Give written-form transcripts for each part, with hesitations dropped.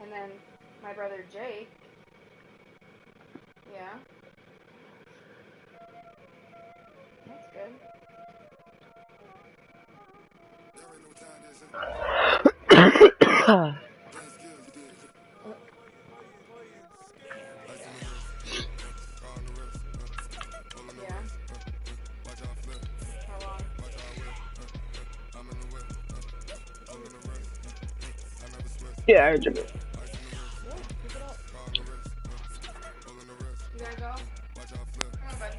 And then my brother Jake. Yeah. That's good. Yeah, I heard you. You gotta go? Come on, bud.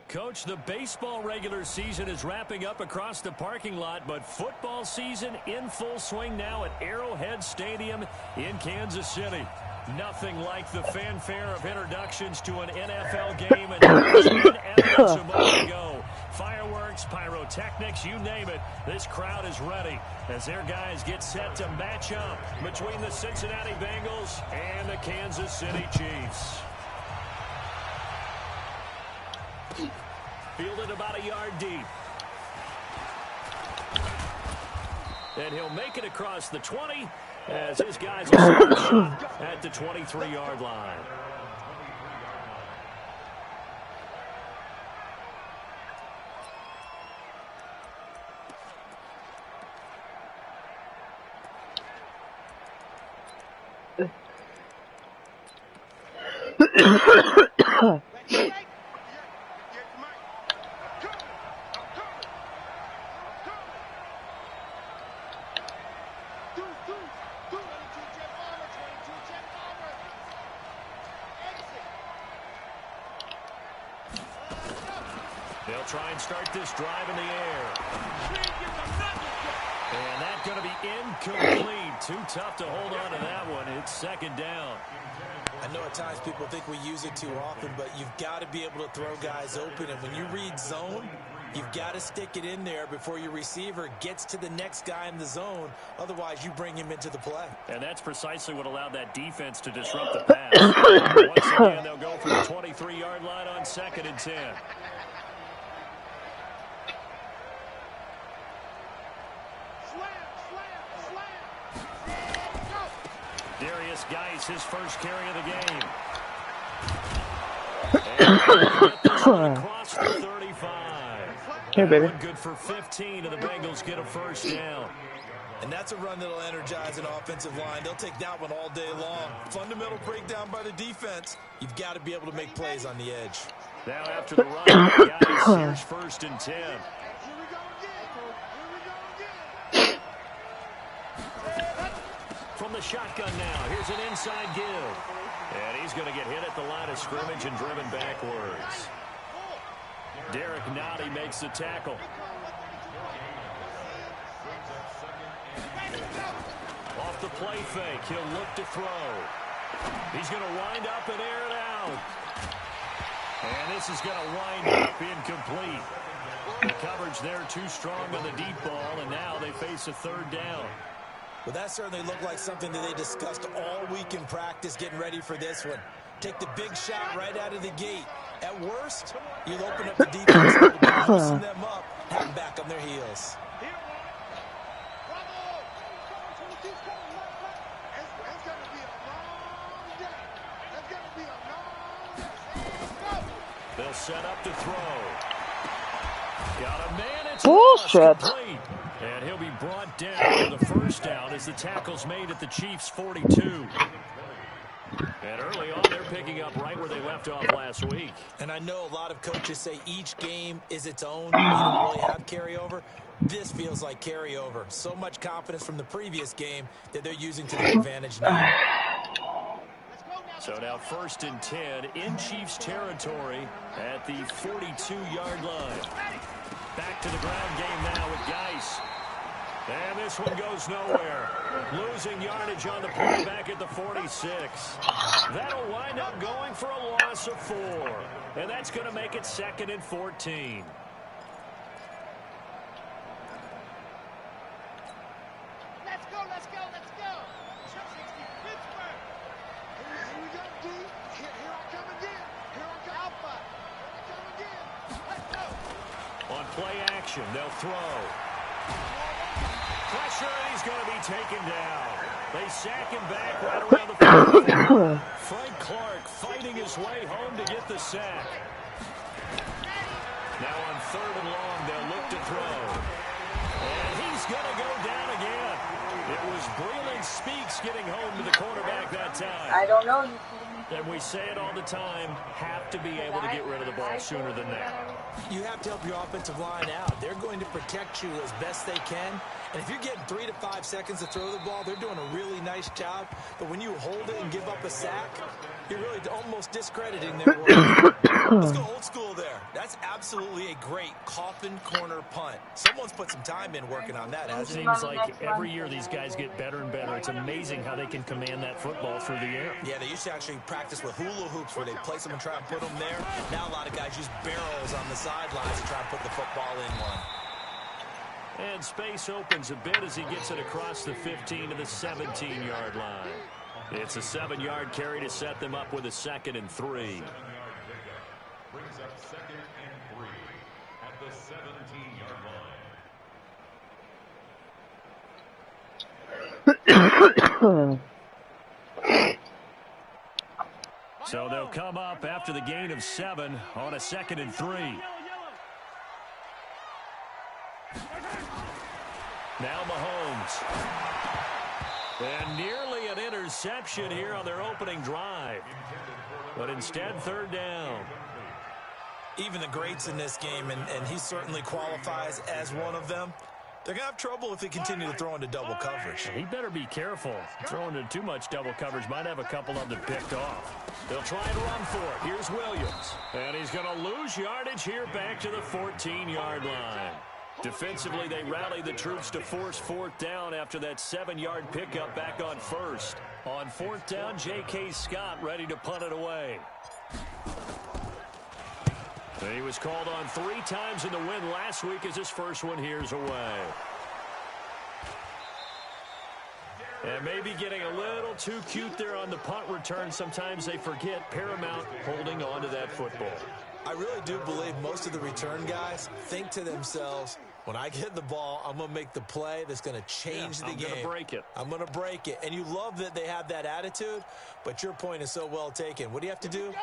Coach, the baseball regular season is wrapping up across the parking lot, but football season in full swing now at Arrowhead Stadium in Kansas City. Nothing like the fanfare of introductions to an NFL game, and there's been evidence a moment ago. Fireworks, pyrotechnics, you name it. This crowd is ready as their guys get set to match up between the Cincinnati Bengals and the Kansas City Chiefs. Fielded about a yard deep. And he'll make it across the 20 as his guys will start shot at the 23-yard line. They'll try and start this drive in the air. And that's going to be incomplete. Too tough to hold on to that one. It's second down. I know at times people think we use it too often, but you've got to be able to throw guys open. And when you read zone, you've got to stick it in there before your receiver gets to the next guy in the zone. Otherwise, you bring him into the play. And that's precisely what allowed that defense to disrupt the pass. Once again, they'll go for the 23-yard line on 2nd and 10. Darius Geis, his first carry of the game. And across the 35. Hey, baby. Good for 15, and the Bengals get a first down. And that's a run that'll energize an offensive line. They'll take that one all day long. Fundamental breakdown by the defense. You've got to be able to make plays on the edge. Now after the run, Geis, here's 1st and 10. From the shotgun now, here's an inside give. And he's going to get hit at the line of scrimmage and driven backwards. Derek Nottie makes the tackle. Off the play fake, he'll look to throw. He's going to wind up and air it out. And this is going to wind up incomplete. The coverage there too strong on the deep ball, and now they face a third down. Well, that certainly looked like something that they discussed all week in practice getting ready for this one. Take the big shot right out of the gate. At worst, you'll open up the defense a little bit, loosen them up, have them back on their heels. They'll set up to throw. Got a man. It's bullshit. And he'll be brought down with a first down as the tackle's made at the Chiefs' 42. And early on, they're picking up right where they left off last week. And I know a lot of coaches say each game is its own. You don't really have carryover. This feels like carryover. So much confidence from the previous game that they're using to their advantage now. So now 1st and 10 in Chiefs territory at the 42-yard line. Back to the ground game now with Geis. And this one goes nowhere. Losing yardage on the play back at the 46. That'll wind up going for a loss of 4. And that's going to make it 2nd and 14. Let's go, let's go, let's go. 60 Pittsburgh. Here we go, D. Here I come again. Here I come. Alpha. Here I come again. Let's go. On play action, they'll throw. Pressure, and he's going to be taken down. They sack him back right around the 40. Frank Clark fighting his way home to get the sack. Now on 3rd and long, they'll look to throw. And he's going to go down again. It was Breland Speaks getting home to the quarterback that time. I don't know. And we say it all the time, have to be able to get rid of the ball sooner than that. You have to help your offensive line out. They're going to protect you as best they can. And if you're getting 3 to 5 seconds to throw the ball, they're doing a really nice job. But when you hold it and give up a sack, you're really almost discrediting their work. Let's go old school there. That's absolutely a great coffin corner punt. Someone's put some time in working on that, It hasn't it? seems like every year these guys get better and better. It's amazing how they can command that football through the air. Yeah, they used to actually practice with hula hoops where they place them and try and put them there. Now a lot of guys use barrels on the sidelines to try and put the football in one. And space opens a bit as he gets it across the 15 to the 17-yard line. It's a 7-yard carry to set them up with a 2nd and 3. Brings up 2nd and 3 at the 17-yard line. So they'll come up after the gain of 7 on a 2nd and 3. Now Mahomes. And nearly an interception here on their opening drive. But instead, 3rd down. Even the greats in this game, and he certainly qualifies as one of them, they're going to have trouble if they continue to throw into double coverage. He better be careful. Throwing into too much double coverage might have a couple of them picked off. They'll try and run for it. Here's Williams. And he's going to lose yardage here back to the 14-yard line. Defensively, they rally the troops to force 4th down after that 7-yard pickup back on 1st. On 4th down, J.K. Scott ready to punt it away. He was called on 3 times in the win last week as his first one here's away. And maybe getting a little too cute there on the punt return. Sometimes they forget paramount holding on to that football. I really do believe most of the return guys think to themselves, when I get the ball, I'm going to make the play that's going to change the game. I'm going to break it. I'm going to break it. And you love that they have that attitude, but your point is so well taken. What do you have to do?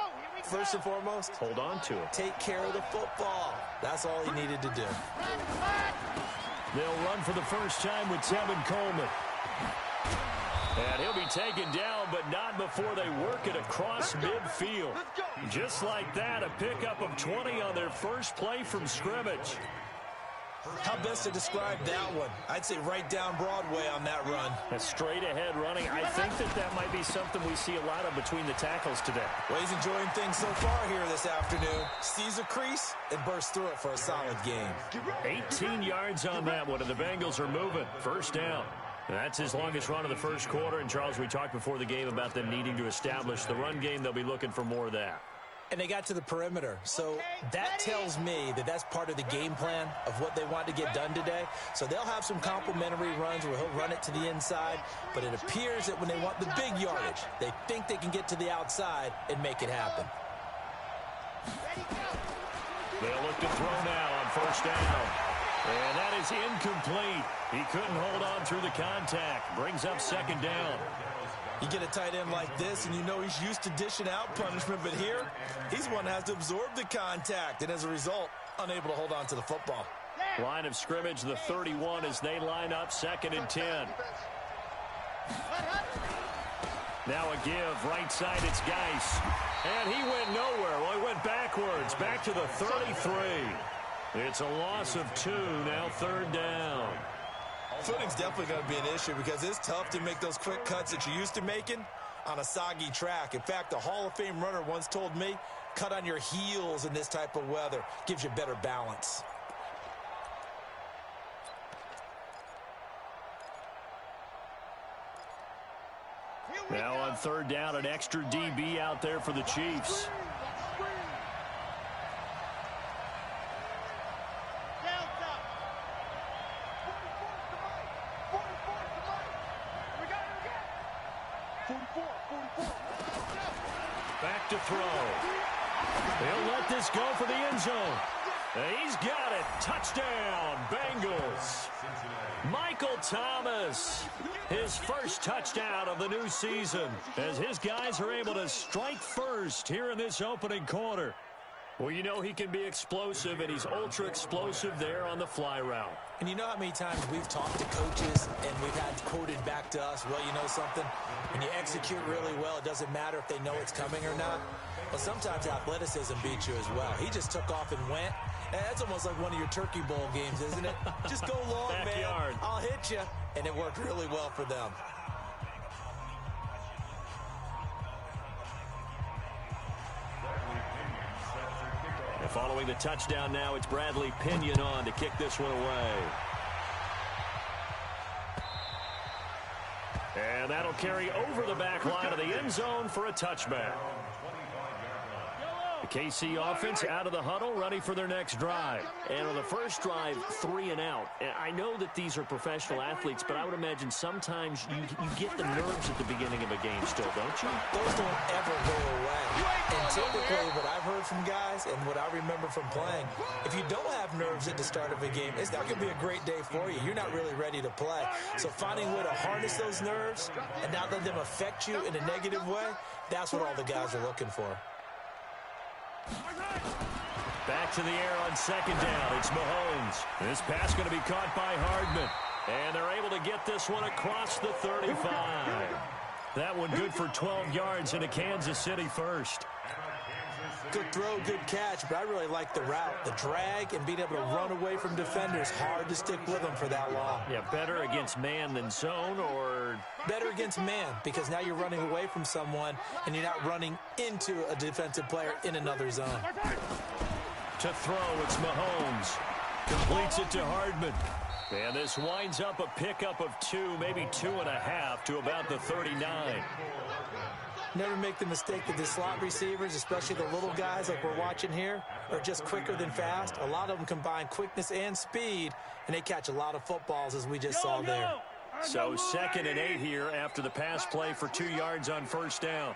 First and foremost, hold on to it. Take care of the football. That's all he needed to do. They'll run for the first time with Tevin Coleman. And he'll be taken down, but not before they work it across midfield. Just like that, a pickup of 20 on their first play from scrimmage. How best to describe that one? I'd say right down Broadway on that run. A straight ahead running. I think that might be something we see a lot of between the tackles today. Well, he's enjoying things so far here this afternoon. Sees a crease and bursts through it for a solid game. 18 yards on that one, and the Bengals are moving. First down. That's his longest run of the first quarter. And, Charles, we talked before the game about them needing to establish the run game. They'll be looking for more of that. And they got to the perimeter. So that tells me that that's part of the game plan of what they want to get done today. So they'll have some complementary runs where he'll run it to the inside. But it appears that when they want the big yardage, they think they can get to the outside and make it happen. They'll look to throw now on first down. And that is incomplete. He couldn't hold on through the contact. Brings up second down. You get a tight end like this, and you know he's used to dishing out punishment, but here, he's one that has to absorb the contact, and as a result, unable to hold on to the football. Line of scrimmage, the 31, as they line up, 2nd and 10. Now a give, right side, it's Geis. And he went nowhere. Well, he went backwards, back to the 33. It's a loss of 2, now 3rd down. Footing's definitely going to be an issue because it's tough to make those quick cuts that you're used to making on a soggy track. In fact, a Hall of Fame runner once told me, cut on your heels in this type of weather. Gives you better balance. Now on 3rd down, an extra DB out there for the Chiefs. Back to throw. They'll let this go for the end zone. He's got it. Touchdown, Bengals. Michael Thomas, his first touchdown of the new season, as his guys are able to strike first here in this opening quarter. Well, you know he can be explosive, and he's ultra-explosive there on the fly route. And you know how many times we've talked to coaches and we've had quoted back to us, well, you know something? When you execute really well, it doesn't matter if they know it's coming or not. Well, sometimes athleticism beats you as well. He just took off and went. And that's almost like one of your Turkey Bowl games, isn't it? Just go long, Backyard. man. I'll hit you. And it worked really well for them. And following the touchdown now, it's Bradley Pinion on to kick this one away. And that'll carry over the back line of the end zone for a touchback. The KC offense out of the huddle, ready for their next drive. And on the first drive, 3 and out. And I know that these are professional athletes, but I would imagine sometimes you get the nerves at the beginning of a game still, don't you? Those don't ever go away. And typically what I've heard from guys and what I remember from playing, if you don't have nerves at the start of a game, it's not going to be a great day for you. You're not really ready to play. So finding a way to harness those nerves and not let them affect you in a negative way, that's what all the guys are looking for. Back to the air on second down. It's Mahomes. This pass going to be caught by Hardman. And they're able to get this one across the 35. That one good for 12 yards into Kansas City first. Good throw, good catch, but I really like the route. The drag and being able to run away from defenders, hard to stick with them for that long. Yeah, better against man than zone, or better against man, because now you're running away from someone and you're not running into a defensive player in another zone. To throw, it's Mahomes. Completes it to Hardman. And this winds up a pickup of 2, maybe 2.5 to about the 39. Never make the mistake that the slot receivers, especially the little guys like we're watching here, are just quicker than fast. A lot of them combine quickness and speed, and they catch a lot of footballs, as we just saw there. So 2nd and 8 here after the pass play for 2 yards on first down.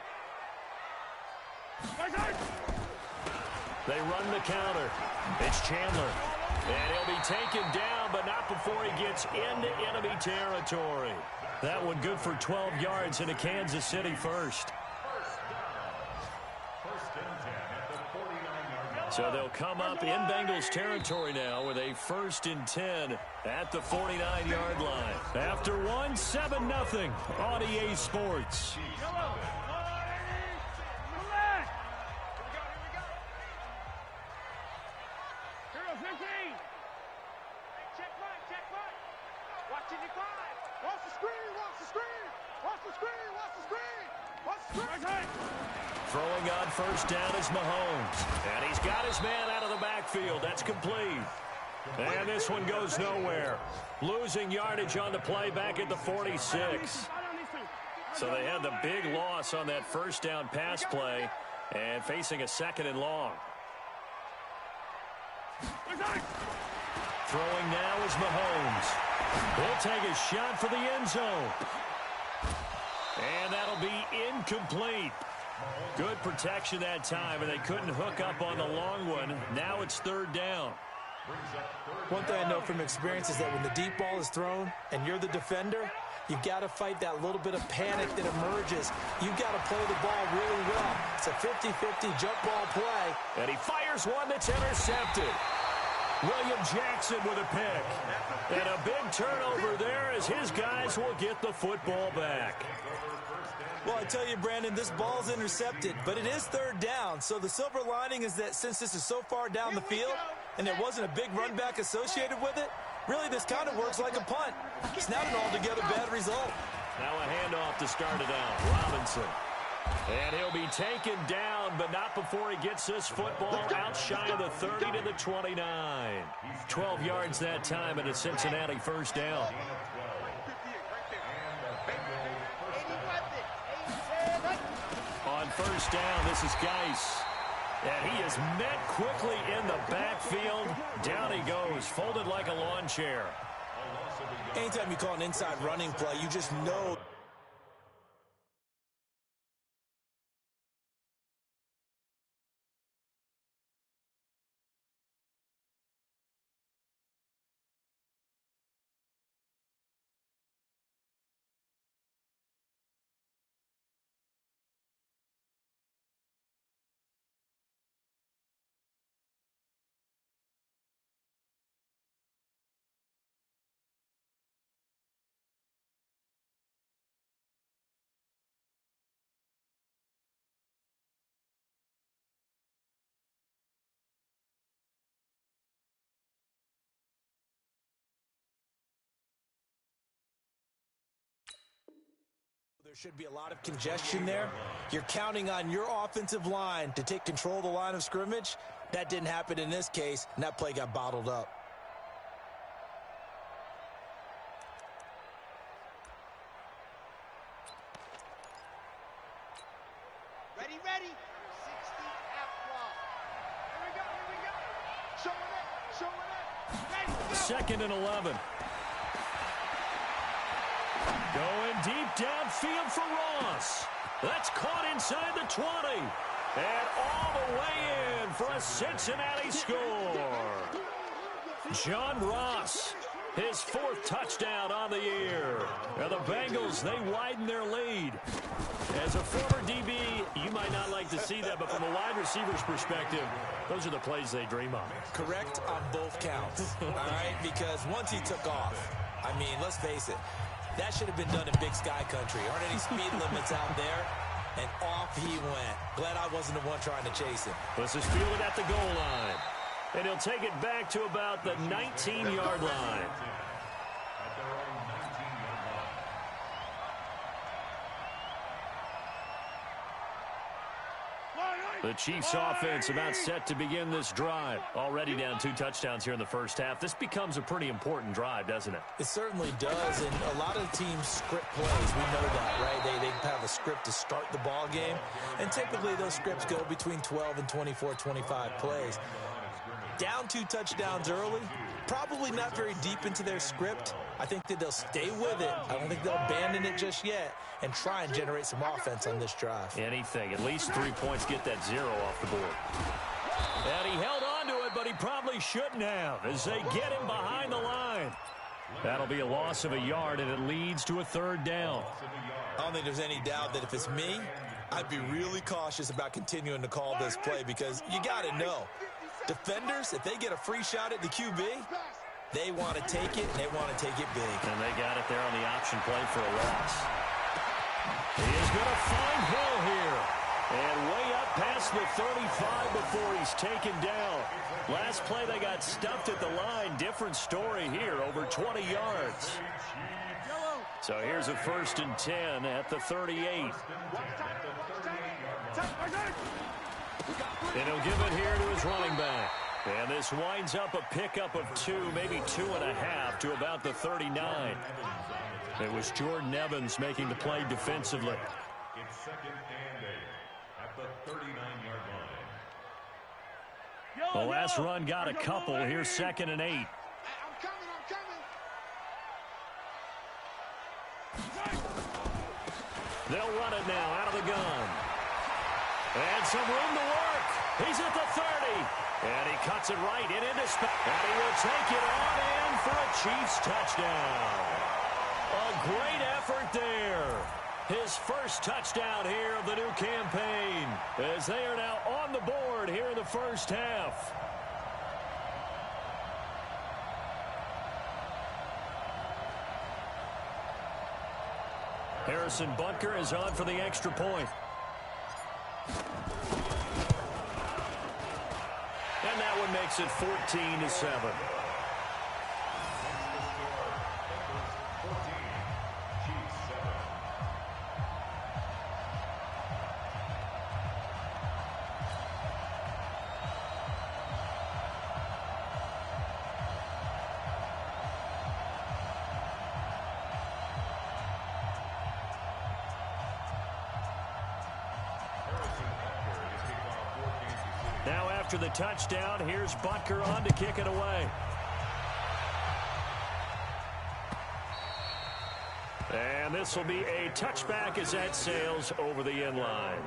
They run the counter. It's Chandler. And he'll be taken down, but not before he gets into enemy territory. That one good for 12 yards into Kansas City first. So they'll come up in Bengals territory now with a 1st and 10 at the 49-yard line. After one, 7-0 on EA Sports. Watching the five. Watch the screen. Watch the screen. Watch the screen. Watch the screen. Watch the screen. Throwing on first down is Mahomes. And he's got his man out of the backfield. That's complete. And this one goes nowhere. Losing yardage on the play back at the 46. So they had the big loss on that first down pass play and facing a 2nd and long. Throwing now is Mahomes. He'll take a shot for the end zone. And that'll be incomplete. Good protection that time, and they couldn't hook up on the long one. Now it's 3rd down. One thing I know from experience is that when the deep ball is thrown and you're the defender, you've got to fight that little bit of panic that emerges. You've got to play the ball really well. It's a 50-50 jump ball play. And he fires one that's intercepted. William Jackson with a pick. And a big turnover there as his guys will get the football back. Well, I tell you, Brandon, this ball's intercepted, but it is 3rd down. So the silver lining is that since this is so far down the field and there wasn't a big run back associated with it, really this kind of works like a punt. It's not an altogether bad result. Now a handoff to start it out. Robinson. And he'll be taken down, but not before he gets this football out shy of the 30 to the 29. 12 yards that time and a Cincinnati first down. On first down, this is Geis. And he is met quickly in the backfield. Down he goes, folded like a lawn chair. Anytime you call an inside running play, you just know. There should be a lot of congestion there. You're counting on your offensive line to take control of the line of scrimmage. That didn't happen in this case, and that play got bottled up. Ready, ready. 60 out wall. Here we go. Showing it. Ready, go. 2nd and 11. Going deep downfield for Ross. That's caught inside the 20. And all the way in for a Cincinnati score. John Ross, his 4th touchdown on the year. And the Bengals, they widen their lead. As a former DB, you might not like to see that, but from a wide receiver's perspective, those are the plays they dream of. Correct on both counts, all right? Because once he took off, I mean, let's face it, that should have been done in Big Sky Country. Aren't any speed limits out there? And off he went. Glad I wasn't the one trying to chase him. This is fielded at the goal line. And he'll take it back to about the 19-yard line. The Chiefs offense about set to begin this drive. Already down 2 touchdowns here in the first half. This becomes a pretty important drive, doesn't it? It certainly does, and a lot of teams script plays. We know that, right? They have a script to start the ball game, and typically those scripts go between 12 and 24, 25 plays. Down 2 touchdowns early, probably not very deep into their script. I think that they'll stay with it. I don't think they'll abandon it just yet and try and generate some offense on this drive. Anything. At least 3 points, get that 0 off the board. And he held on to it, but he probably shouldn't have as they get him behind the line. That'll be a loss of a yard, and it leads to a 3rd down. I don't think there's any doubt that if it's me, I'd be really cautious about continuing to call this play because you got to know, defenders, if they get a free shot at the QB, they want to take it, and they want to take it big. And they got it there on the option play for a loss. He is going to find Hill here. And way up past the 35 before he's taken down. Last play they got stuffed at the line. Different story here, over 20 yards. So here's a 1st and 10 at the 38. And he'll give it here to his running back. And this winds up a pickup of 2, maybe 2.5 to about the 39. It was Jordan Evans making the play defensively. It's 2nd and 8 at the 39-yard line. The last run got a couple. Here's 2nd and 8. I'm coming. They'll run it now out of the gun. And some room to work. He's at the 30. And he cuts it right and into space. And he will take it on in for a Chiefs touchdown. A great effort there. His first touchdown here of the new campaign, as they are now on the board here in the first half. Harrison Butker is on for the extra point. And that one makes it 14-7. Now after the touchdown, here's Butker on to kick it away. And this will be a touchback as that sails over the end line.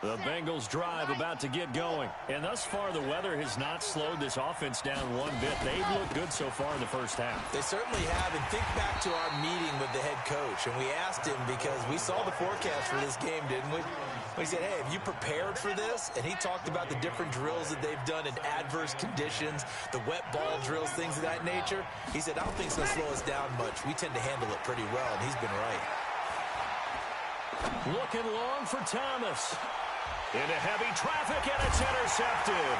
The Bengals drive about to get going. And thus far, the weather has not slowed this offense down one bit. They've looked good so far in the first half. They certainly have. And think back to our meeting with the head coach. And we asked him, because we saw the forecast for this game, didn't we? We said, hey, have you prepared for this? And he talked about the different drills that they've done in adverse conditions, the wet ball drills, things of that nature. He said, I don't think it's going to slow us down much. We tend to handle it pretty well, and he's been right. Looking long for Thomas. Into heavy traffic, and it's intercepted.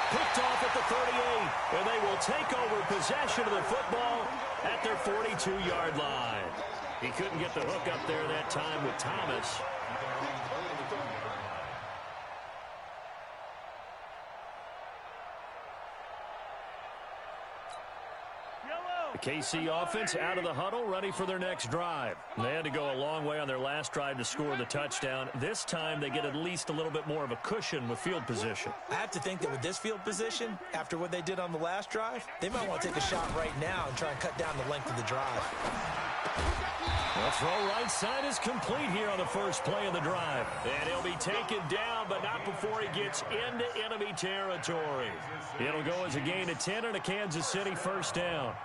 Picked off at the 38, and they will take over possession of the football at their 42-yard line. He couldn't get the hook up there that time with Thomas. The KC offense out of the huddle, ready for their next drive. They had to go a long way on their last drive to score the touchdown. This time they get at least a little bit more of a cushion with field position. I have to think that with this field position, after what they did on the last drive, they might want to take a shot right now and try and cut down the length of the drive. The throw right side is complete here on the first play of the drive. And he'll be taken down, but not before he gets into enemy territory. It'll go as a gain of 10 and a Kansas City first down.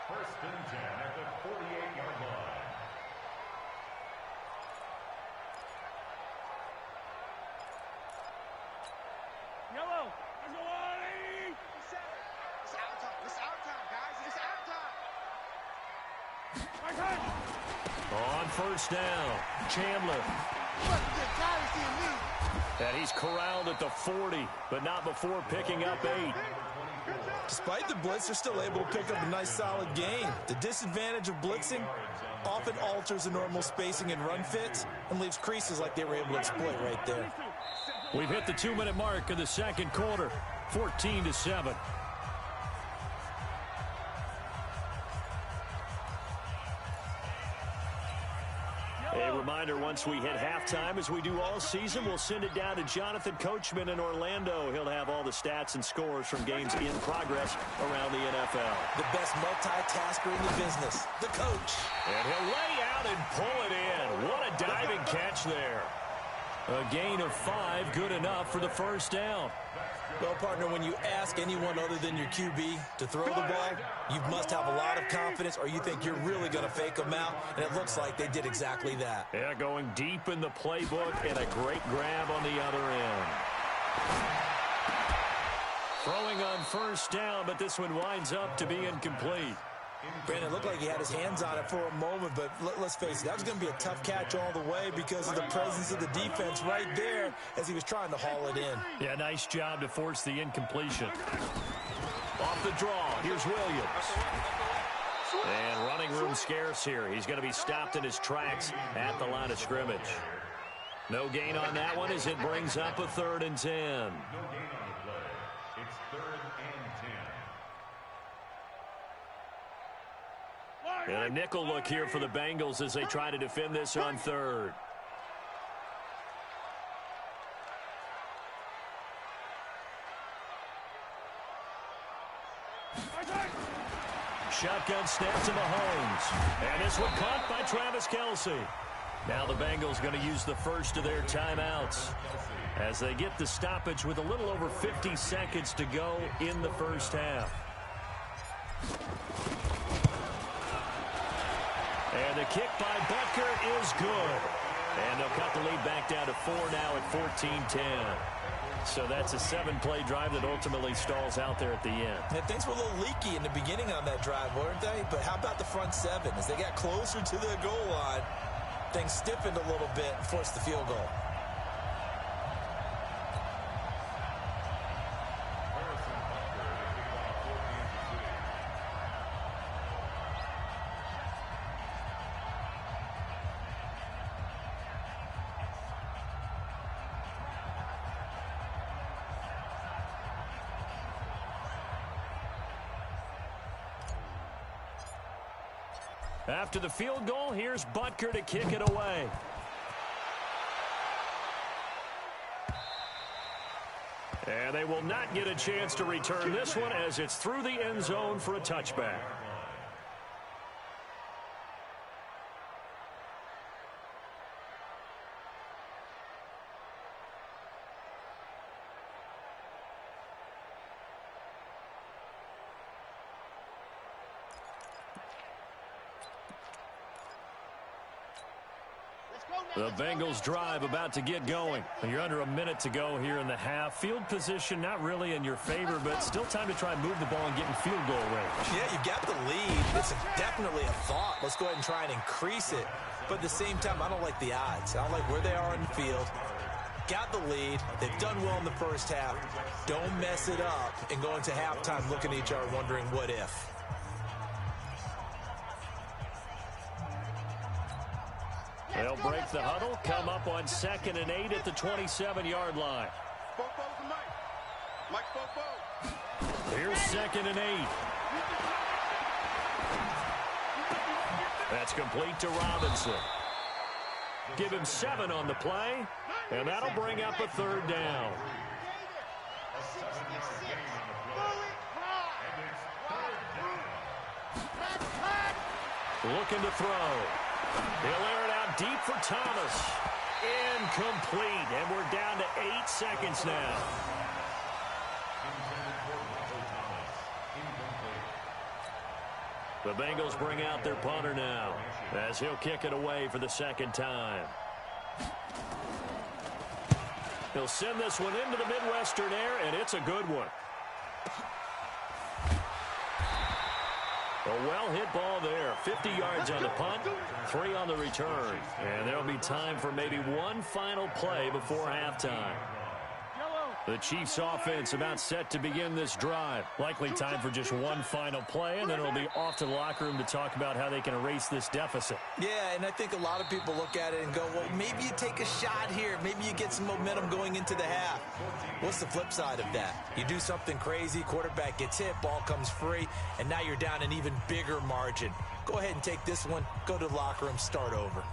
1st and 10 at the 48-yard line. Yellow. Let's go, Ollie. It's out time. It's out time, guys. It's out time. On first down, Chandler. And he's corralled at the 40, but not before picking up 8. Despite the blitz, they're still able to pick up a nice solid gain. The disadvantage of blitzing often alters the normal spacing and run fits and leaves creases like they were able to exploit right there. We've hit the 2-minute mark of the second quarter, 14-7. A reminder, once we hit halftime, as we do all season, we'll send it down to Jonathan Coachman in Orlando. He'll have all the stats and scores from games in progress around the NFL. The best multitasker in the business, the coach. And he'll lay out and pull it in. What a diving catch there. A gain of 5, good enough for the first down. Well, partner, when you ask anyone other than your QB to throw the ball, you must have a lot of confidence or you think you're really going to fake them out, and it looks like they did exactly that. Yeah, going deep in the playbook and a great grab on the other end. Throwing on first down, but this one winds up to be incomplete. Brandon, it looked like he had his hands on it for a moment, but let's face it, that was going to be a tough catch all the way because of the presence of the defense right there as he was trying to haul it in. Yeah, nice job to force the incompletion. Off the draw, here's Williams. And running room scarce here. He's going to be stopped in his tracks at the line of scrimmage. No gain on that one as it brings up a 3rd and 10. No gain on the play. It's 3rd and 10. And a nickel look here for the Bengals as they try to defend this on 3rd. Shotgun snap to Mahomes. And this one caught by Travis Kelce. Now the Bengals going to use the first of their timeouts as they get the stoppage with a little over 50 seconds to go in the first half. And the kick by Butker is good. And they'll cut the lead back down to 4 now at 14-10. So that's a 7-play drive that ultimately stalls out there at the end. And things were a little leaky in the beginning on that drive, weren't they? But how about the front 7? As they got closer to the goal line, things stiffened a little bit and forced the field goal. After the field goal, here's Butker to kick it away. And they will not get a chance to return this one as it's through the end zone for a touchback. The Bengals drive about to get going. You're under a minute to go here in the half. Field position not really in your favor, but still time to try and move the ball and get in field goal range. Yeah, you've got the lead. It's definitely a thought. Let's go ahead and try and increase it. But at the same time, I don't like the odds. I don't like where they are on the field. Got the lead. They've done well in the first half. Don't mess it up and go into halftime looking at each other wondering what if. They'll break the huddle, come up on 2nd and 8 at the 27-yard line. Here's 2nd and 8. That's complete to Robinson. Give him 7 on the play, and that'll bring up a 3rd down. Looking to throw. He'll air it out deep for Thomas. Incomplete, and we're down to 8 seconds now. The Bengals bring out their punter now as he'll kick it away for the 2nd time. He'll send this one into the Midwestern air, and it's a good one. A well-hit ball there. 50 yards on the punt, 3 on the return. And there'll be time for maybe one final play before halftime. The Chiefs offense about set to begin this drive. Likely time for just one final play, and then it'll be off to the locker room to talk about how they can erase this deficit. Yeah, and I think a lot of people look at it and go, well, maybe you take a shot here. Maybe you get some momentum going into the half. What's the flip side of that? You do something crazy, quarterback gets hit, ball comes free, and now you're down an even bigger margin. Go ahead and take this one, go to the locker room, start over.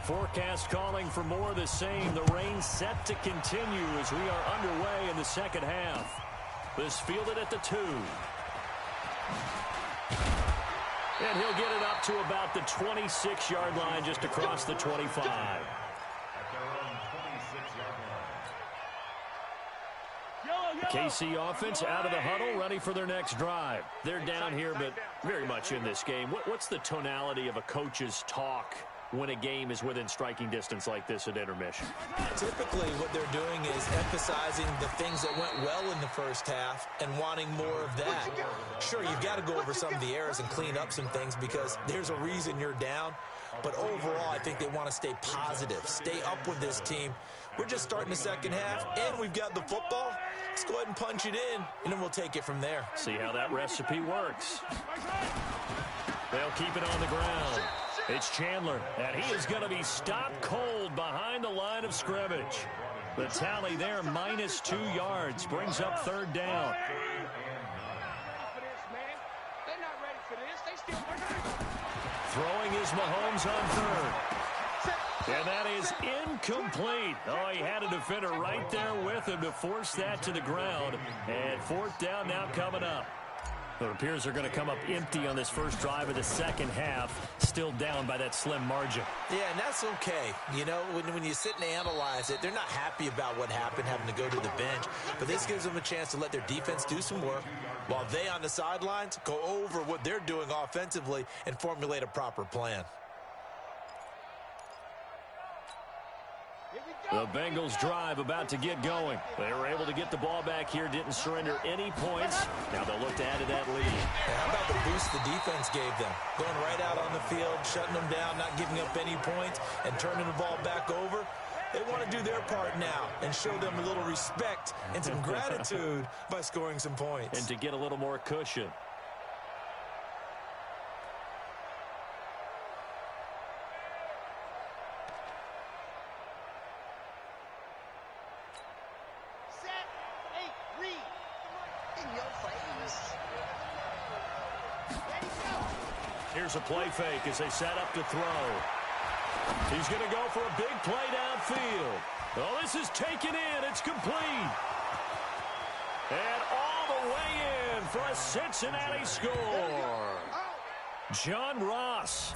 Forecast calling for more of the same. The rain set to continue as we are underway in the second half. This fielded at the 2. And he'll get it up to about the 26-yard line, just across the 25. At their own 26-yard line. KC offense out of the huddle, ready for their next drive. They're down here, but very much in this game. What's the tonality of a coach's talk when a game is within striking distance like this at intermission? Typically, what they're doing is emphasizing the things that went well in the first half and wanting more of that. Sure, you've got to go over some of the errors and clean up some things because there's a reason you're down. But overall, I think they want to stay positive, stay up with this team. We're just starting the second half, and we've got the football. Let's go ahead and punch it in, and then we'll take it from there. See how that recipe works. They'll keep it on the ground. It's Chandler, and he is going to be stopped cold behind the line of scrimmage. The tally there, -2 yards, brings up third down. Throwing is Mahomes on third. And that is incomplete. Oh, he had a defender right there with him to force that to the ground. And fourth down now coming up. It appears they're going to come up empty on this first drive of the second half, still down by that slim margin. Yeah, and that's okay. You know, when you sit and analyze it, they're not happy about what happened, having to go to the bench. But this gives them a chance to let their defense do some work while they on the sidelines go over what they're doing offensively and formulate a proper plan. The Bengals drive about to get going. They were able to get the ball back here, didn't surrender any points. Now they'll look to add to that lead. How about the boost the defense gave them? Going right out on the field, shutting them down, not giving up any points, and turning the ball back over. They want to do their part now and show them a little respect and some gratitude by scoring some points. And to get a little more cushion. Here's a play fake as they set up to throw. He's going to go for a big play downfield. Oh, this is taken in. It's complete. And all the way in for a Cincinnati score. John Ross,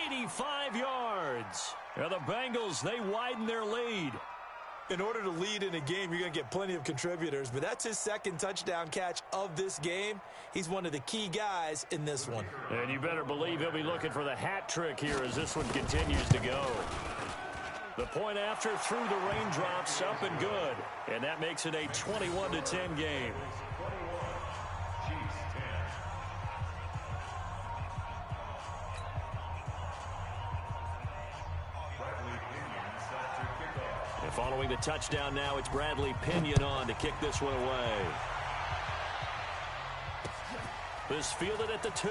85 yards. And the Bengals, they widen their lead. In order to lead in a game, you're going to get plenty of contributors, but that's his second touchdown catch of this game. He's one of the key guys in this one. And you better believe he'll be looking for the hat trick here as this one continues to go. The point after through the raindrops, up and good. And that makes it a 21-10 game. Following the touchdown now, it's Bradley Pinion on to kick this one away. This fielded at the 2.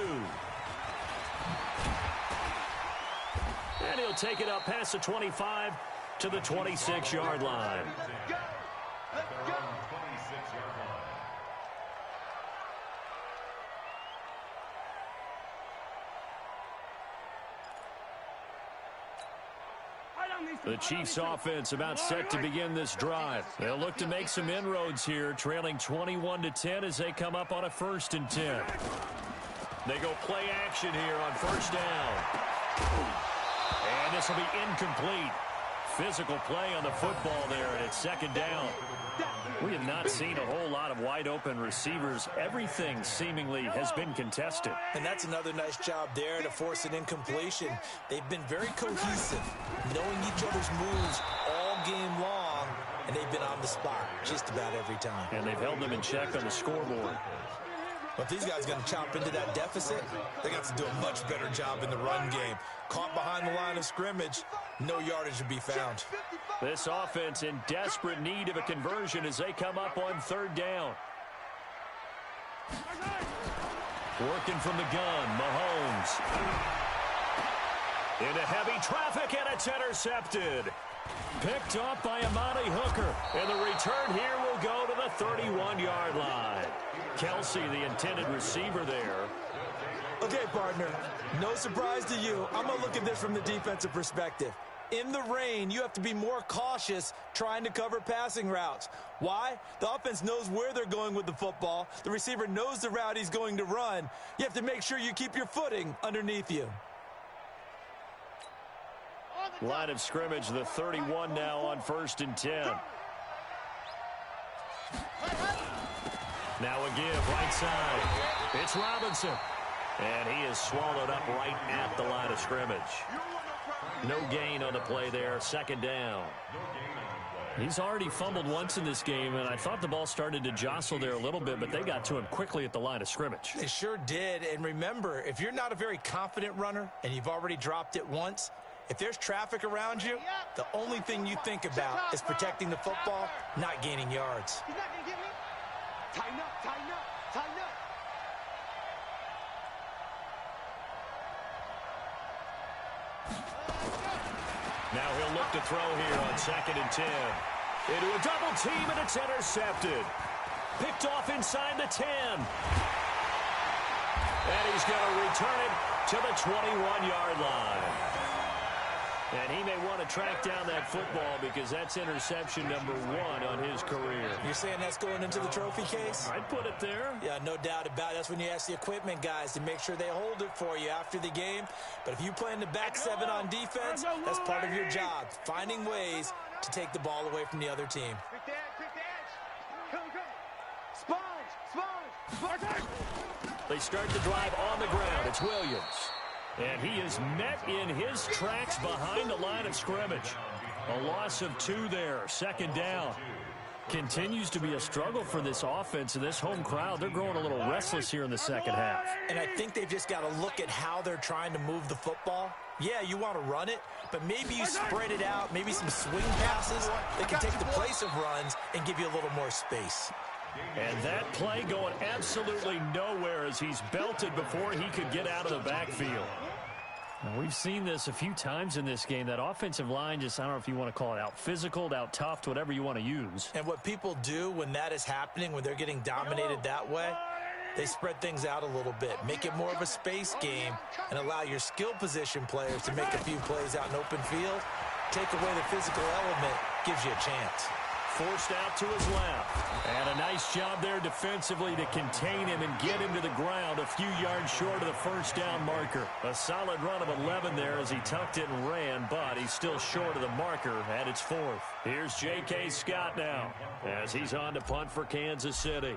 And he'll take it up past the 25 to the 26-yard line. The Chiefs offense about set to begin this drive. They'll look to make some inroads here, trailing 21-10 as they come up on a 1st and 10. They go play action here on first down. And this will be incomplete. Physical play on the football there, and it's 2nd down. We have not seen a whole lot of wide-open receivers. Everything seemingly has been contested. And that's another nice job there to force an incompletion. They've been very cohesive, knowing each other's moves all game long, and they've been on the spot just about every time. And they've held them in check on the scoreboard. But these guys going to chomp into that deficit, they got to do a much better job in the run game. Caught behind the line of scrimmage, no yardage to be found. This offense in desperate need of a conversion as they come up on 3rd down. Working from the gun, Mahomes. Into heavy traffic, and it's intercepted. Picked off by Amani Hooker. And the return here will go to the 31-yard line. Kelsey, the intended receiver there. Okay, partner, no surprise to you. I'm going to look at this from the defensive perspective. In the rain, you have to be more cautious trying to cover passing routes. Why? The offense knows where they're going with the football. The receiver knows the route he's going to run. You have to make sure you keep your footing underneath you. Line of scrimmage, the 31 now on 1st and 10. Now a give, right side. It's Robinson. And he is swallowed up right at the line of scrimmage. No gain on the play there, 2nd down. He's already fumbled once in this game, and I thought the ball started to jostle there a little bit, but they got to him quickly at the line of scrimmage. They sure did. And remember, if you're not a very confident runner and you've already dropped it once, if there's traffic around you, the only thing you think about is protecting the football, not gaining yards. He's not going to get me. Tighten up, tighten up, tighten up. Now he'll look to throw here on 2nd and 10. Into a double team, and it's intercepted. Picked off inside the 10. And he's going to return it to the 21-yard line. And he may want to track down that football because that's interception number 1 on his career. You're saying that's going into the trophy case? I'd put it there. Yeah, no doubt about it. That's when you ask the equipment guys to make sure they hold it for you after the game. But if you play in the back 7 on defense, that's part of your job, finding ways to take the ball away from the other team. Quick the edge, quick the edge. Come, come. Sponge, sponge, sponge. They start the drive on the ground. It's Williams. And he is met in his tracks behind the line of scrimmage. A loss of 2 there, 2nd down. Continues to be a struggle for this offense and this home crowd. They're growing a little restless here in the 2nd half. And I think they've just got to look at how they're trying to move the football. Yeah, you want to run it, but maybe you spread it out, maybe some swing passes that can take the place of runs and give you a little more space. And that play going absolutely nowhere as he's belted before he could get out of the backfield. And we've seen this a few times in this game. That offensive line just, I don't know if you want to call it out physical, out tough, whatever you want to use. And what people do when that is happening, when they're getting dominated that way, they spread things out a little bit, make it more of a space game, and allow your skill position players to make a few plays out in open field. Take away the physical element, gives you a chance. Forced out to his left. And a nice job there defensively to contain him and get him to the ground a few yards short of the 1st down marker. A solid run of 11 there as he tucked it and ran, but he's still short of the marker at its 4th. Here's J.K. Scott now as he's on to punt for Kansas City.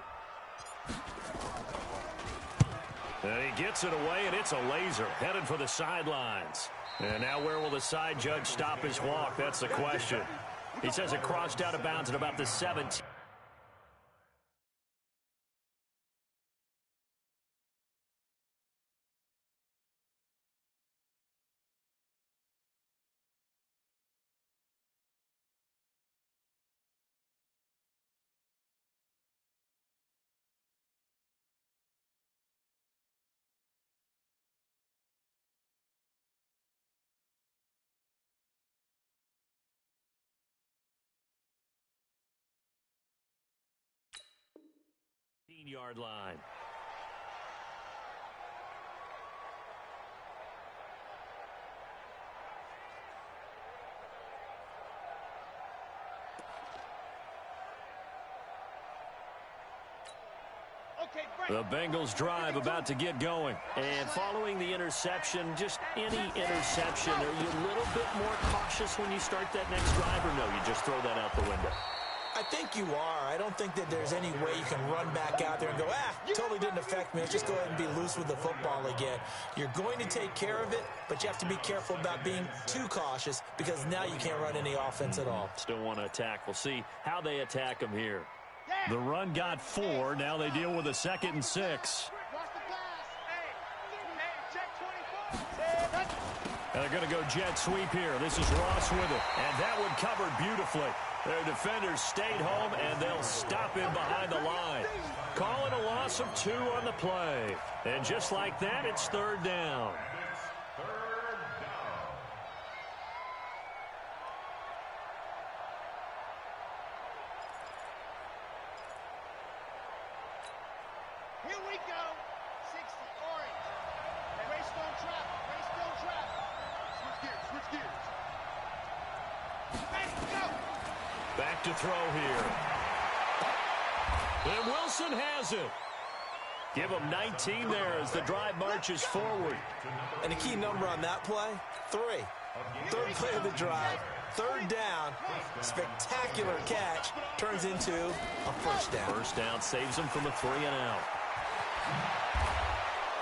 And he gets it away, and it's a laser headed for the sidelines. And now where will the side judge stop his walk? That's the question. He says it crossed out of bounds at about the 17. Yard line. The Bengals drive about to get going. And following the interception, just any interception, are you a little bit more cautious when you start that next drive, or no, you just throw that out the window? I think you are. I don't think that there's any way you can run back out there and go, totally didn't affect me. Let's just go ahead and be loose with the football again. You're going to take care of it, but you have to be careful about being too cautious because now you can't run any offense at all. Still want to attack. We'll see how they attack them here. The run got 4. Now they deal with a 2nd and 6. And they're going to go jet sweep here. This is Ross with it. And that one covered beautifully. Their defenders stayed home, and they'll stop him behind the line. Calling a loss of 2 on the play. And just like that, it's 3rd down. Here we go. 60 orange. Race don't trap. Race don't trap. Switch gears. Switch gears. Back to throw here. And Wilson has it. Give him 19 there as the drive marches forward. And the key number on that play, 3. Third play of the drive, third down, spectacular catch, turns into a first down. First down saves him from a 3-and-out.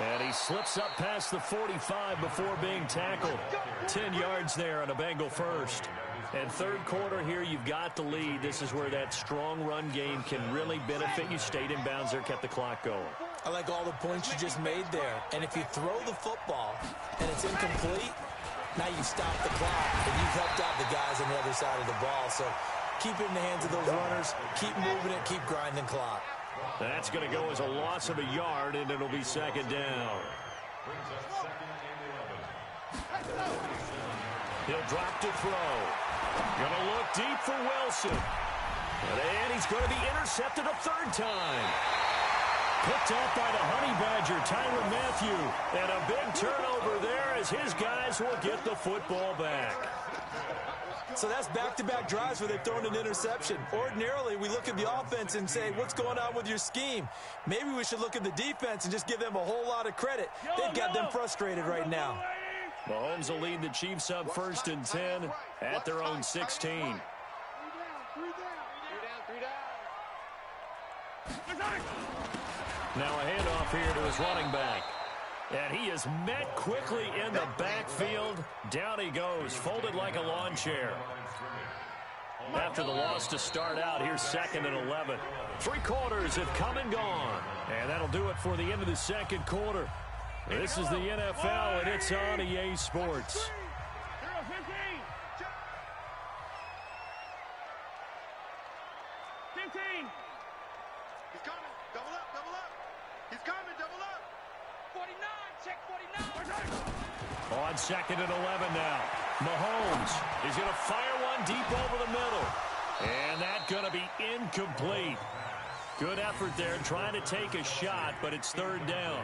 And he slips up past the 45 before being tackled. 10 yards there on a Bengal first. And third quarter here, you've got the lead. This is where that strong run game can really benefit you. Stayed in bounds there, kept the clock going. I like all the points you just made there. And if you throw the football and it's incomplete, now you stop the clock and you've helped out the guys on the other side of the ball. So keep it in the hands of those runners. Keep moving it. Keep grinding clock. That's going to go as a loss of a yard, and it'll be second down. He'll drop to throw. Going to look deep for Wilson. And he's going to be intercepted a third time. Picked up by the Honey Badger, Tyrann Mathieu. And a big turnover there as his guys will get the football back. So that's back-to-back drives where they've thrown an interception. Ordinarily, we look at the offense and say, what's going on with your scheme? Maybe we should look at the defense and just give them a whole lot of credit. They've got them frustrated right now. Mahomes will lead the Chiefs up 1st and 10 at their own 16. Now a handoff here to his running back. And he is met quickly in the backfield. Down he goes, folded like a lawn chair. After the loss to start out, here's 2nd and 11. 3 quarters have come and gone. And that'll do it for the end of the second quarter. This is the NFL, and it's on EA Sports. He's coming. Double up, double up. He's coming, double up. 49, check 49. On 2nd and 11 now. Mahomes is going to fire one deep over the middle. And that's going to be incomplete. Good effort there trying to take a shot, but it's 3rd down.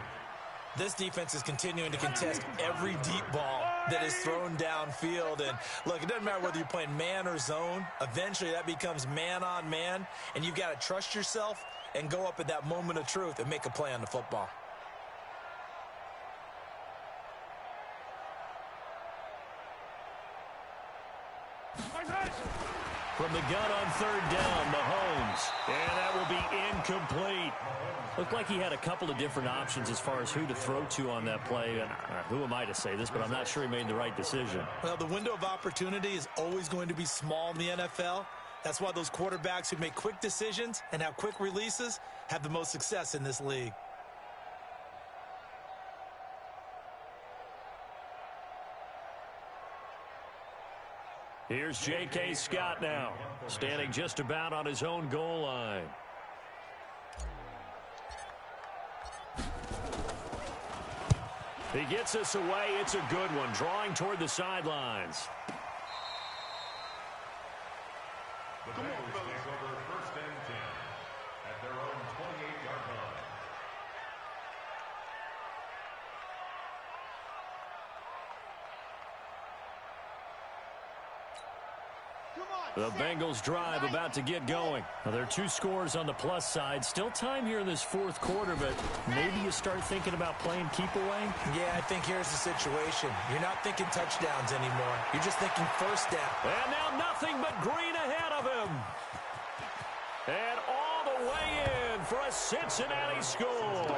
This defense is continuing to contest every deep ball that is thrown downfield. And, look, it doesn't matter whether you're playing man or zone. Eventually, that becomes man-on-man, and you've got to trust yourself and go up at that moment of truth and make a play on the football. From the gun on 3rd down, Mahomes. And that will be incomplete. Looked like he had a couple of different options as far as who to throw to on that play. And who am I to say this, but I'm not sure he made the right decision. Well, the window of opportunity is always going to be small in the NFL. That's why those quarterbacks who make quick decisions and have quick releases have the most success in this league. Here's J.K. Scott now, standing just about on his own goal line. He gets us away. It's a good one, drawing toward the sidelines. The Bengals take over 1st and 10 at their own 28-yard line. The Bengals drive about to get going. Now, there are 2 scores on the plus side. Still time here in this 4th quarter, but maybe you start thinking about playing keep away? Yeah, I think here's the situation. You're not thinking touchdowns anymore. You're just thinking first down. And now nothing but green ahead of him. And all the way in for a Cincinnati score.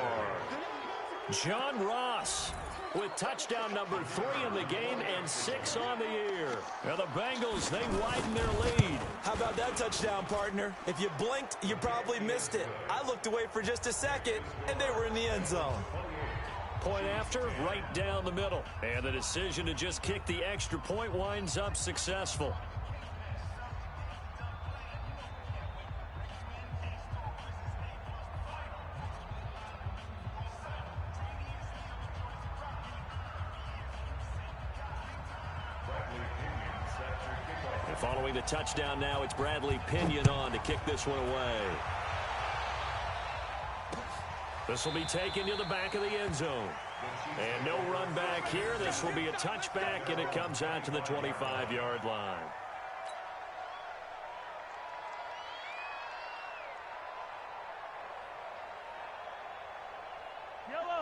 John Ross with touchdown number 3 in the game and 6 on the year. Now the Bengals, they widen their lead. How about that touchdown, partner? If you blinked, you probably missed it. I looked away for just a second, and they were in the end zone. Point after, right down the middle. And the decision to just kick the extra point winds up successful. Following the touchdown now, it's Bradley Pinion on to kick this one away. This will be taken to the back of the end zone. And no run back here. This will be a touchback, and it comes out to the 25-yard line.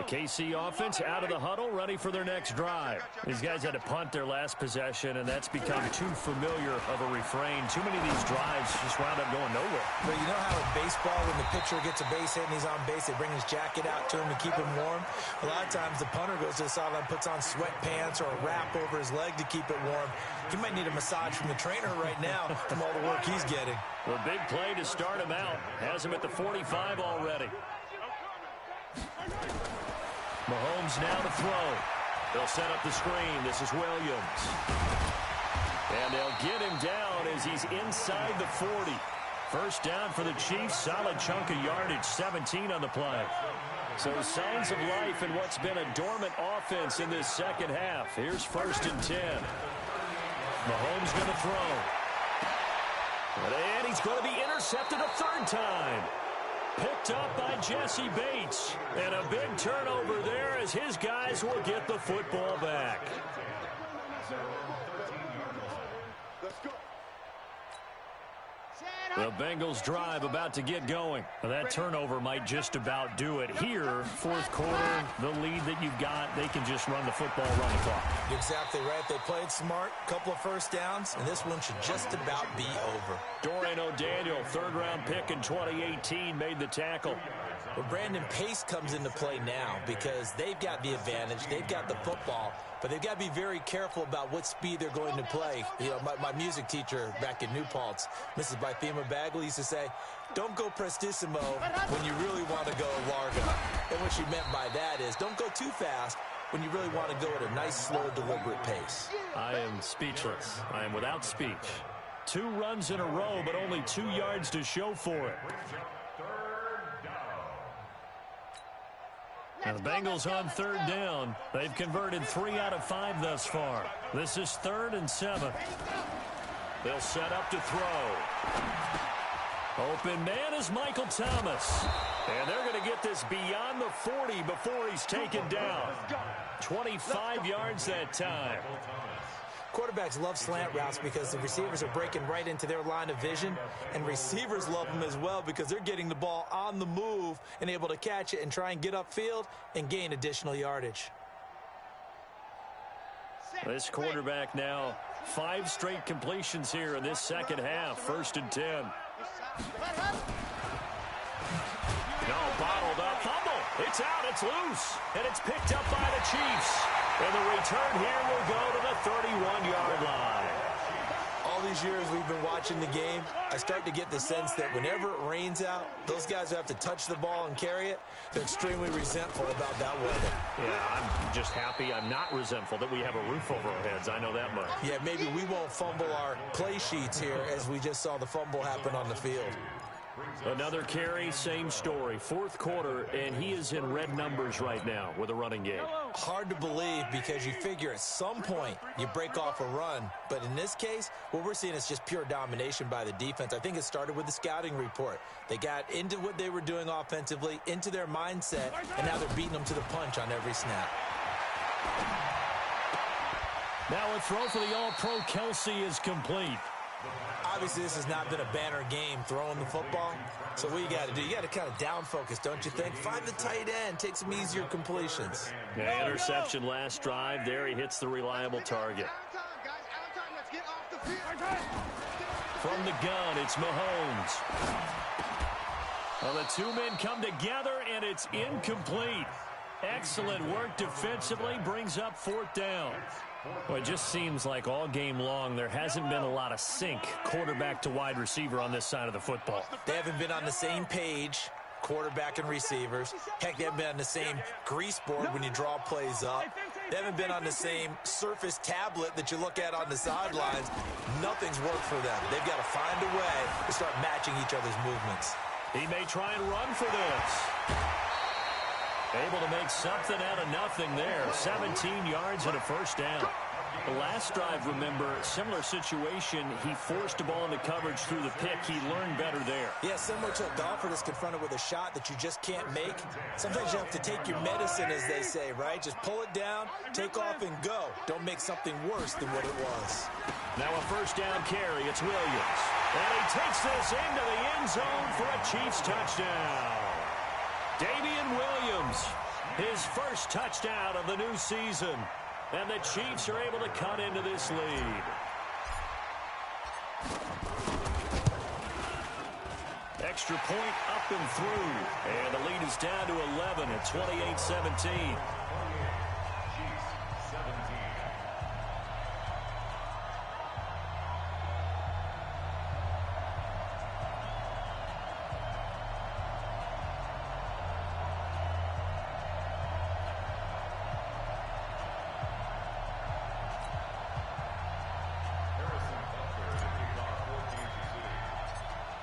KC offense out of the huddle, ready for their next drive. These guys had to punt their last possession, and that's become too familiar of a refrain. Too many of these drives just wound up going nowhere. But you know how in baseball, when the pitcher gets a base hit and he's on base, they bring his jacket out to him to keep him warm? A lot of times the punter goes to the sideline, puts on sweatpants or a wrap over his leg to keep it warm. He might need a massage from the trainer right now from all the work he's getting. The big play to start him out. Has him at the 45 already. Mahomes now to throw. They'll set up the screen. This is Williams. And they'll get him down as he's inside the 40. First down for the Chiefs. Solid chunk of yardage, 17 on the play. So signs of life in what's been a dormant offense in this second half. Here's 1st and 10. Mahomes going to throw. And he's going to be intercepted a 3rd time. Picked up by Jesse Bates. And a big turnover there as his guys will get the football back. The Bengals drive about to get going. Well, that turnover might just about do it here. 4th quarter, the lead that you've got, they can just run the football, run the clock. You're exactly right. They played smart, couple of first downs, and this one should just about be over. Dorian O'Daniel, 3rd-round pick in 2018, made the tackle. Well, Brandon Pace comes into play now because they've got the advantage. They've got the football, but they've got to be very careful about what speed they're going to play. You know, my music teacher back in New Paltz, Mrs. Bythema Bagley, used to say, don't go prestissimo when you really want to go largo. And what she meant by that is don't go too fast when you really want to go at a nice, slow, deliberate pace. I am speechless. I am without speech. 2 runs in a row, but only 2 yards to show for it. Now the Bengals on 3rd down. They've converted 3 out of 5 thus far. This is 3rd and 7. They'll set up to throw. Open man is Michael Thomas. And they're going to get this beyond the 40 before he's taken down. 25 yards that time. Quarterbacks love slant routes because the receivers are breaking right into their line of vision, and receivers love them as well because they're getting the ball on the move and able to catch it and try and get upfield and gain additional yardage. This quarterback now 5 straight completions here in this second half. 1st and 10. No, bottled up. Fumble. It's out. It's loose. And it's picked up by the Chiefs. And the return here will go to the 31-yard line. All these years we've been watching the game, I start to get the sense that whenever it rains out, those guys who have to touch the ball and carry it, they're extremely resentful about that weather. Yeah, I'm just happy I'm not resentful that we have a roof over our heads. I know that much. Yeah, maybe we won't fumble our play sheets here as we just saw the fumble happen on the field. Another carry, same story. 4th quarter, and he is in red numbers right now with a running game. Hard to believe because you figure at some point you break off a run. But in this case, what we're seeing is just pure domination by the defense. I think it started with the scouting report. They got into what they were doing offensively, into their mindset, and now they're beating them to the punch on every snap. Now a throw for the All-Pro Kelsey is complete. Obviously, this has not been a banner game throwing the football. So what you got to do, you got to kind of down focus, don't you think? Find the tight end, take some easier completions. Yeah, interception last drive. There he hits the reliable target. From the gun, it's Mahomes. Well, the 2 men come together, and it's incomplete. Excellent work defensively, brings up 4th down. Well, it just seems like all game long there hasn't been a lot of sync quarterback to wide receiver on this side of the football. They haven't been on the same page, quarterback and receivers. Heck, they haven't been on the same grease board when you draw plays up. They haven't been on the same surface tablet that you look at on the sidelines. Nothing's worked for them. They've got to find a way to start matching each other's movements. He may try and run for this. Able to make something out of nothing there. 17 yards and a 1st down. The last drive, remember, similar situation. He forced the ball into coverage through the pick. He learned better there. Yeah, similar to a golfer that's confronted with a shot that you just can't make. Sometimes you have to take your medicine, as they say, right? Just pull it down, take off, and go. Don't make something worse than what it was. Now a 1st down carry. It's Williams. And he takes this into the end zone for a Chiefs touchdown. Damian Williams His first touchdown of the new season. And the Chiefs are able to cut into this lead. Extra point up and through. And the lead is down to 11 at 28-17.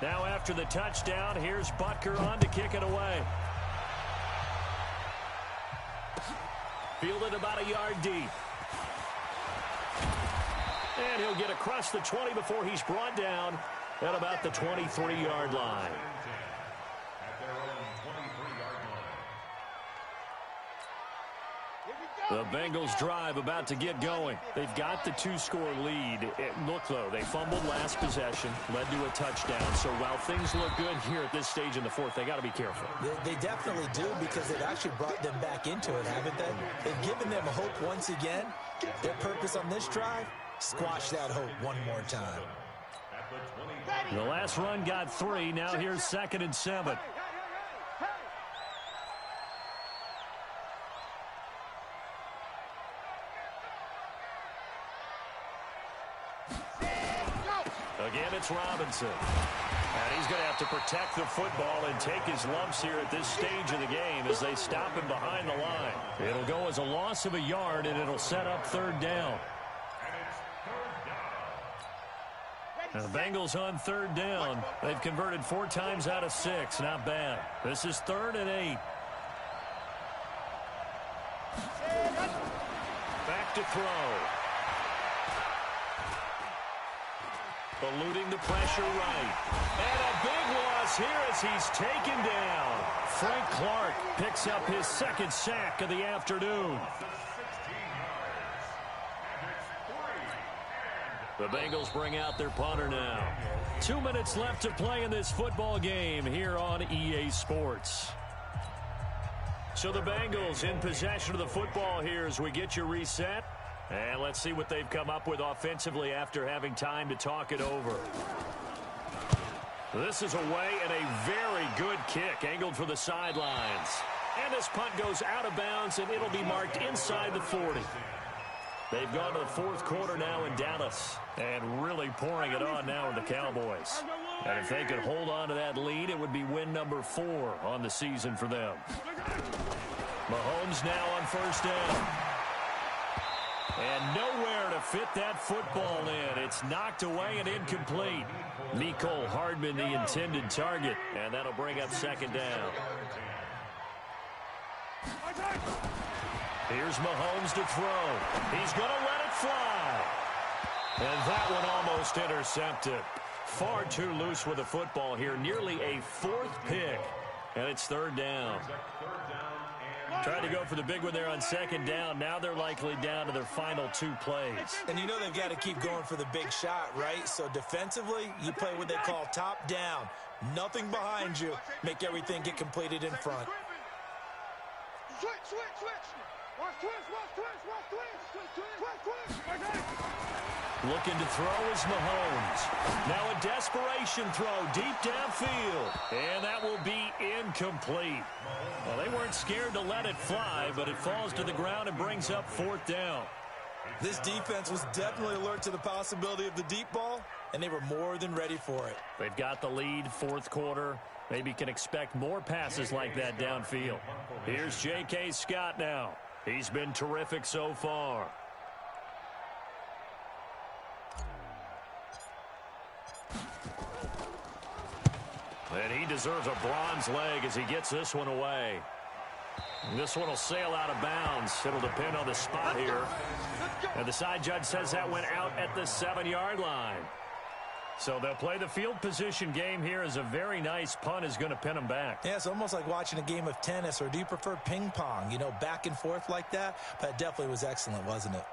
Now after the touchdown, here's Butker on to kick it away. Fielded about a yard deep. And he'll get across the 20 before he's brought down at about the 23-yard line. The Bengals drive about to get going. They've got the 2-score lead. Look, though, they fumbled last possession, led to a touchdown. So while things look good here at this stage in the fourth, they got to be careful. They definitely do, because they've actually brought them back into it, haven't they? They've given them hope once again. Their purpose on this drive, squash that hope one more time. The last run got 3. Now here's 2nd and 7. Again, it's Robinson. And he's going to have to protect the football and take his lumps here at this stage of the game as they stop him behind the line. It'll go as a loss of a yard, and it'll set up 3rd down. And the Bengals on 3rd down. They've converted 4 times out of 6. Not bad. This is 3rd and 8. Back to throw. Eluding the pressure right. And a big loss here as he's taken down. Frank Clark picks up his 2nd sack of the afternoon. The Bengals bring out their punter now. 2 minutes left to play in this football game here on EA Sports. So the Bengals in possession of the football here as we get you reset. And let's see what they've come up with offensively after having time to talk it over. This is away and a very good kick angled for the sidelines. And this punt goes out of bounds, and it'll be marked inside the 40. They've gone to the 4th quarter now in Dallas and really pouring it on now in the Cowboys. And if they could hold on to that lead, it would be win number 4 on the season for them. Mahomes now on 1st down. And nowhere to fit that football in. It's knocked away and incomplete. Mecole Hardman, the intended target. And that'll bring up 2nd down. Here's Mahomes to throw. He's going to let it fly. And that one almost intercepted. Far too loose with the football here. Nearly a 4th pick. And it's 3rd down. Tried to go for the big one there on 2nd down. Now they're likely down to their final 2 plays. And you know they've got to keep going for the big shot, right? So defensively, you play what they call top down. Nothing behind you. Make everything get completed in front. Switch. Watch twist. Looking to throw is Mahomes. Now a desperation throw deep downfield. And that will be incomplete. Well, they weren't scared to let it fly, but it falls to the ground and brings up 4th down. This defense was definitely alert to the possibility of the deep ball, and they were more than ready for it. They've got the lead, 4th quarter. Maybe can expect more passes like that downfield. Here's J.K. Scott now. He's been terrific so far. And he deserves a bronze leg as he gets this one away. And this one will sail out of bounds. It'll depend on the spot here. And the side judge says that went out at the 7-yard line. So they'll play the field position game here as a very nice punt is going to pin them back. Yeah, it's almost like watching a game of tennis, or do you prefer ping pong? You know, back and forth like that? But it definitely was excellent, wasn't it?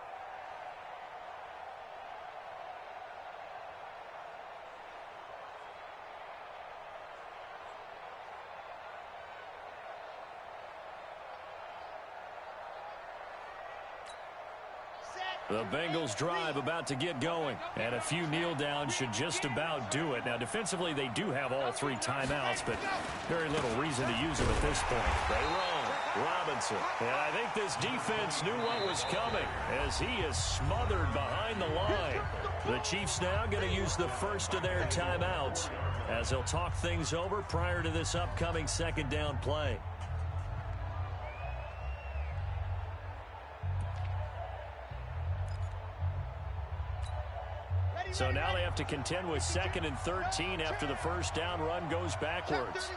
The Bengals drive about to get going, and a few kneel downs should just about do it. Now, defensively, they do have all 3 timeouts, but very little reason to use them at this point. They run. Robinson. And I think this defense knew what was coming as he is smothered behind the line. The Chiefs now going to use the first of their timeouts as they'll talk things over prior to this upcoming second down play. So now they have to contend with 2nd and 13 after the first down run goes backwards.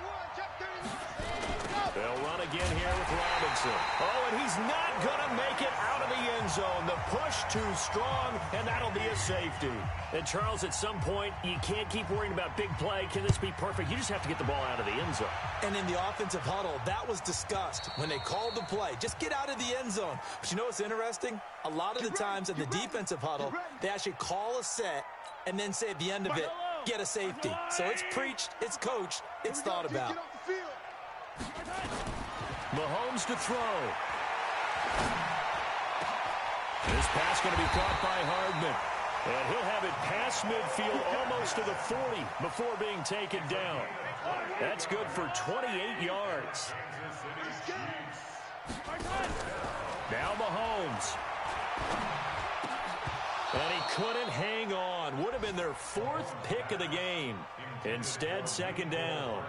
They'll run again here with Robinson. Oh, and he's not going to make it out of the end zone. The push too strong, and that'll be a safety. And, Charles, at some point, you can't keep worrying about big play. Can this be perfect? You just have to get the ball out of the end zone. And in the offensive huddle, that was discussed when they called the play. Just get out of the end zone. But you know what's interesting? A lot of the times in the defensive huddle, they actually call a set and then say at the end of it, get a safety. So it's preached, it's coached, it's thought about. Mahomes to throw. This pass going to be caught by Hardman. And he'll have it past midfield almost to the 40 before being taken down. That's good for 28 yards. Now Mahomes. And he couldn't hang on. Would have been their 4th pick of the game. Instead, second down.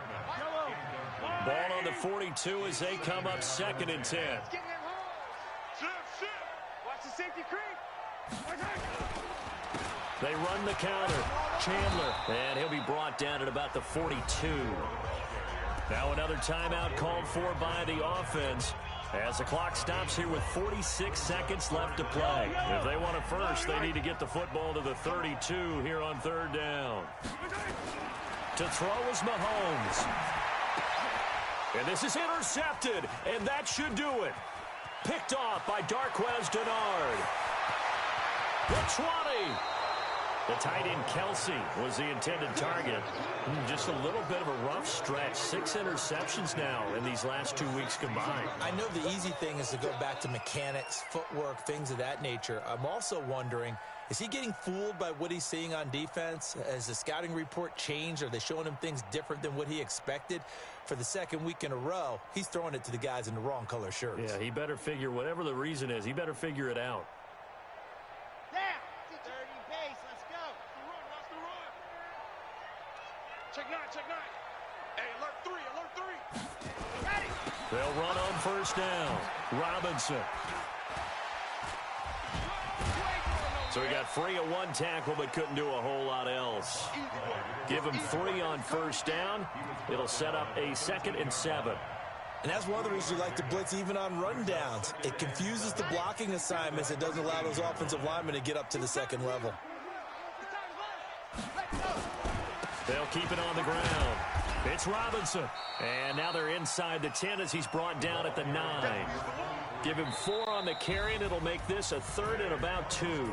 Ball on the 42 as they come up 2nd and 10. Watch the safety creep. They run the counter. Chandler. And he'll be brought down at about the 42. Now another timeout called for by the offense as the clock stops here with 46 seconds left to play. If they want a first, they need to get the football to the 32 here on 3rd down. To throw is Mahomes. And this is intercepted, and that should do it. Picked off by Darquez Dennard. The 20. The tight end, Kelsey, was the intended target. Just a little bit of a rough stretch. 6 interceptions now in these last 2 weeks combined. I know the easy thing is to go back to mechanics, footwork, things of that nature. I'm also wondering, is he getting fooled by what he's seeing on defense? Has the scouting report changed? Are they showing him things different than what he expected? For the 2nd week in a row, he's throwing it to the guys in the wrong color shirts. Yeah, he better figure, whatever the reason is, he better figure it out. Check 9, check 9. Hey, alert 3. They'll run on first down. Robinson. So he got free of 1 tackle but couldn't do a whole lot else. Give him 3 on first down. It'll set up a 2nd and 7. And that's one of the reasons you like to blitz even on rundowns. It confuses the blocking assignments. It doesn't allow those offensive linemen to get up to the 2nd level. They'll keep it on the ground. It's Robinson. And now they're inside the 10 as he's brought down at the 9. Give him 4 on the carry, and it'll make this a 3rd and about 2.